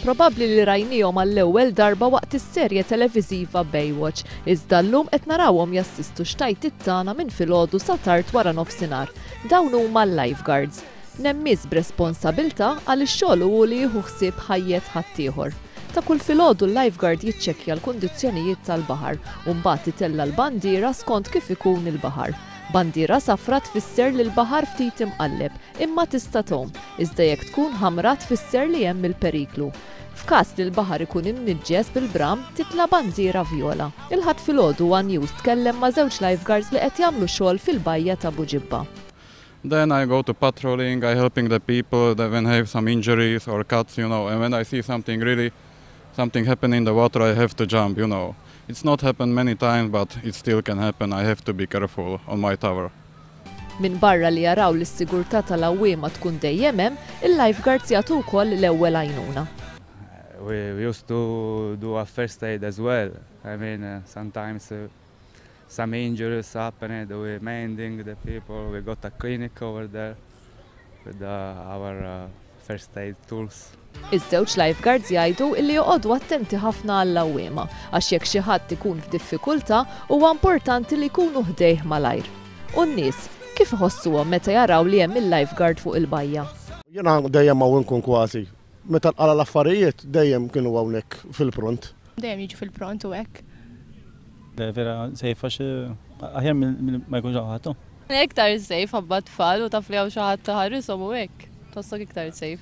probabbli li rajnihom għall-ewwel darba waqt is-serje televiżiva Baywatch, iżda llum qed narawhom jassistu xtajtit tagħna minn filgħodu sa tard wara nofsinhar. Dawn huma l-lifeguards. Nemmiż b'responsabilta għal ix-xogħol hu li jieħu ħsieb ħajjet ħaddieħor. Ta' kull filgħodu l-lifeguard jiċċekkja l-kundizzjonijiet tal-baħar u mbagħad itella l-bandiera skont kif ikun il-baħar. Bandiera safra tfisser li l-baħar ftit imqalleb, imma tista' tom, iżda jekk tkun ħamra tfisser li hemm il-periklu. F'każ li l-baħar ikun imniġġes bil-bram titla' bandiera vjola. Il-ħadd filgħodu One News tkellem ma' żewġ lifeguards li qed jagħmlu xogħol fil-bajja ta' Buġibba. Then I go to patrolling, I helping the people that when have some injuries or cuts, and when I see something happen in the water, I have to jump, It's not happened many times, but it still can happen. I have to be careful on my tower. Min barra li jaraw li s-sigurtà tal-għawwiema tkun dejjem hemm, il-lifeguards jagħtu wkoll l-ewwel għajnuna. We used to do a first aid as well. I mean, sometimes some injuries happened. We're mending the people. We got a clinic over there with our first aid tools. Iż-żewġ lifeguards jgħidu li joqogħdu attenti ħafna għall-għawwiema għax jekk xi ħadd ikun f'diffikultà huwa importanti li jkunu ħdejh malajr. U n-nies kif iħossuhom meta jaraw li hemm il-lifeguard fuq il-bajja? Jiena dejjem hawn inkun kważi. Meta tqala l-affarijiet dejjem kienu hawnhekk fil-pront. Dejjem jiġu fil-pront u hekk. Vera sejf għax aħjar ma jkunx ħadd. Iktar sejf ħabba tfal u taf li hawn xi ħadd ħarrishom u hekk. Tossok iktar sejf.